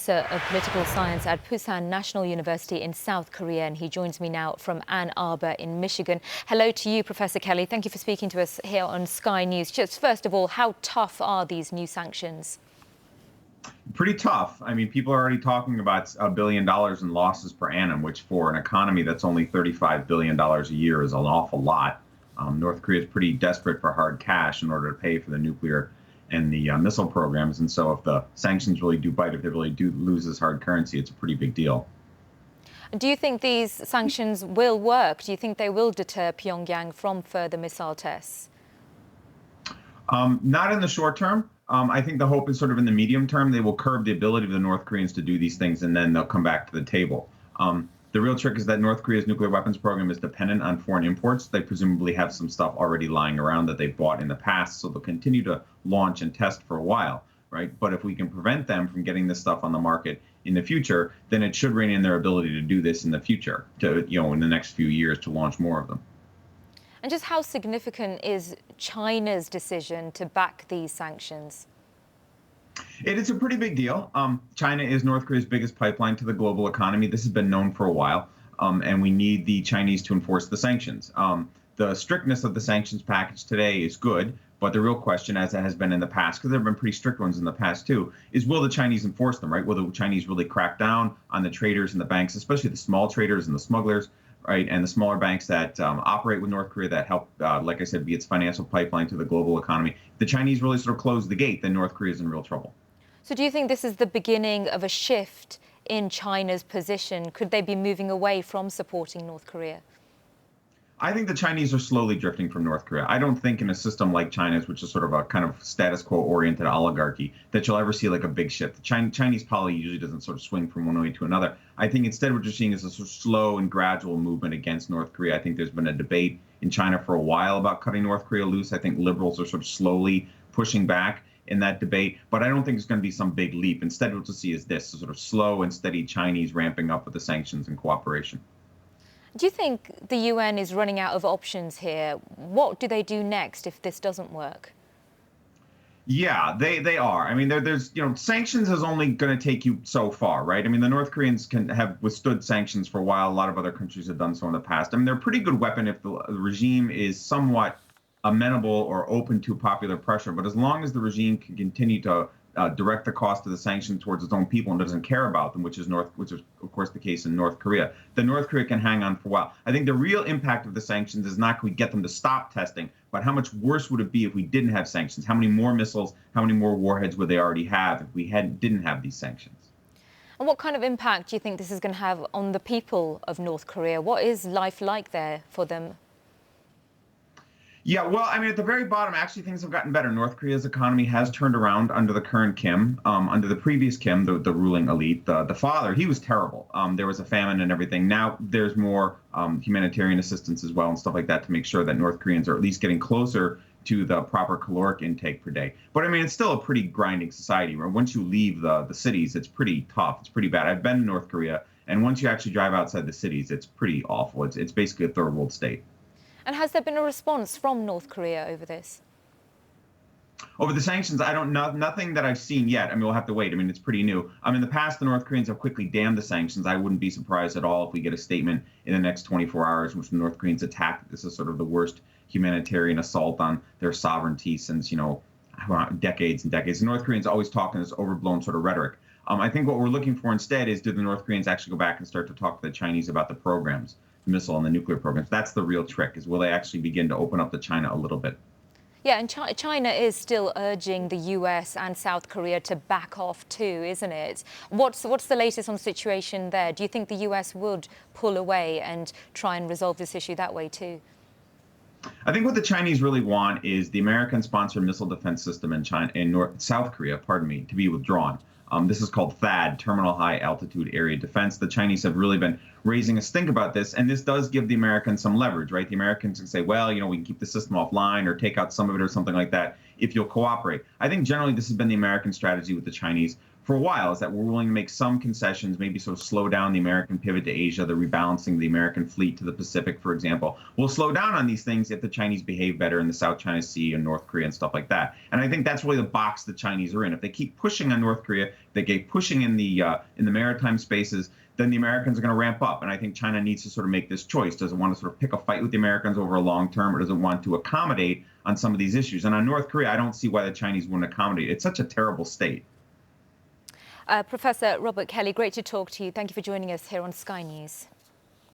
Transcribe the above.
Professor of Political Science at Pusan National University in South Korea, and he joins me now from Ann Arbor in Michigan. Hello to you, Professor Kelly. Thank you for speaking to us here on Sky News. Just first of all, how tough are these new sanctions? Pretty tough. I mean, people are already talking about $1 billion in losses per annum, which for an economy that's only $35 billion a year is an awful lot. North Korea is pretty desperate for hard cash in order to pay for the nuclear and the missile programs. And so if the sanctions really do bite, if they really do lose this hard currency, it's a pretty big deal. Do you think these sanctions will work? Do you think they will deter Pyongyang from further missile tests? Not in the short term. I think the hope is sort of in the medium term. They will curb the ability of the North Koreans to do these things, and then they'll come back to the table. The real trick is that North Korea's nuclear weapons program is dependent on foreign imports. They presumably have some stuff already lying around that they've bought in the past, so they'll continue to launch and test for a while, right? But if we can prevent them from getting this stuff on the market in the future, then it should rein in their ability to do this in the future, in the next few years, to launch more of them. And just how significant is China's decision to back these sanctions? It is a pretty big deal. China is North Korea's biggest pipeline to the global economy. This has been known for a while, and we need the Chinese to enforce the sanctions. The strictness of the sanctions package today is good, but the real question, as it has been in the past, because there have been pretty strict ones in the past too, is will the Chinese enforce them, right? Will the Chinese really crack down on the traders and the banks, especially the small traders and the smugglers, right, and the smaller banks that operate with North Korea that help, like I said, be its financial pipeline to the global economy? If the Chinese really sort of close the gate, then North Korea is in real trouble. So do you think this is the beginning of a shift in China's position? Could they be moving away from supporting North Korea? I think the Chinese are slowly drifting from North Korea. I don't think in a system like China's, which is sort of a kind of status quo oriented oligarchy, that you'll ever see like a big shift. The Chinese policy usually doesn't sort of swing from one way to another. I think instead what you're seeing is a sort of slow and gradual movement against North Korea. I think there's been a debate in China for a while about cutting North Korea loose. I think liberals are sort of slowly pushing back in that debate, but I don't think it's going to be some big leap. Instead, what you'll see is this, a sort of slow and steady Chinese ramping up with the sanctions and cooperation. Do you think the UN is running out of options here? What do they do next if this doesn't work? Yeah, they are. I mean, there's sanctions is only going to take you so far, right? I mean, the North Koreans have withstood sanctions for a while. A lot of other countries have done so in the past. I mean, they're a pretty good weapon if the regime is somewhat amenable or open to popular pressure. But as long as the regime can continue to direct the cost of the sanctions towards its own people and doesn't care about them, which is of course the case in North Korea, then North Korea can hang on for a while. I think the real impact of the sanctions is not can we get them to stop testing, but how much worse would it be if we didn't have sanctions? How many more missiles, how many more warheads would they already have if we didn't have these sanctions? And what kind of impact do you think this is going to have on the people of North Korea? What is life like there for them? Yeah, well, I mean, at the very bottom, actually, things have gotten better. North Korea's economy has turned around under the current Kim. Under the previous Kim, the ruling elite, the father, he was terrible. There was a famine and everything. Now there's more humanitarian assistance as well and stuff like that to make sure that North Koreans are at least getting closer to the proper caloric intake per day. But I mean, it's still a pretty grinding society. Where once you leave the cities, it's pretty tough. It's pretty bad. I've been to North Korea, and once you actually drive outside the cities, it's pretty awful. It's basically a third world state. And has there been a response from North Korea over this? Over the sanctions, I don't know, nothing that I've seen yet. I mean, we'll have to wait. I mean, it's pretty new. In the past, the North Koreans have quickly damned the sanctions. I wouldn't be surprised at all if we get a statement in the next 24 hours, which the North Koreans attack. This is sort of the worst humanitarian assault on their sovereignty since, decades and decades. The North Koreans always talk in this overblown sort of rhetoric. I think what we're looking for instead is, do the North Koreans actually go back and start to talk to the Chinese about the programs? The missile and the nuclear programs. That's the real trick, is will they actually begin to open up to China a little bit? Yeah, and China is still urging the US and South Korea to back off too, isn't it? What's the latest on the situation there? Do you think the US would pull away and try and resolve this issue that way too? I think what the Chinese really want is the American-sponsored missile defense system in South Korea, to be withdrawn. This is called THAAD, Terminal High Altitude Area Defense. The Chinese have really been raising a stink about this, and this does give the Americans some leverage, right? The Americans can say, well, we can keep the system offline or take out some of it or something like that if you'll cooperate. I think generally this has been the American strategy with the Chinese for a while, is that we're willing to make some concessions, maybe sort of slow down the American pivot to Asia, the rebalancing the American fleet to the Pacific, for example. We'll slow down on these things if the Chinese behave better in the South China Sea and North Korea and stuff like that. And I think that's really the box the Chinese are in. If they keep pushing on North Korea, if they keep pushing in the maritime spaces, then the Americans are going to ramp up. And I think China needs to sort of make this choice. Does it want to sort of pick a fight with the Americans over a long term, or does it want to accommodate on some of these issues? And on North Korea, I don't see why the Chinese wouldn't accommodate. It's such a terrible state. Professor Robert Kelly, great to talk to you. Thank you for joining us here on Sky News.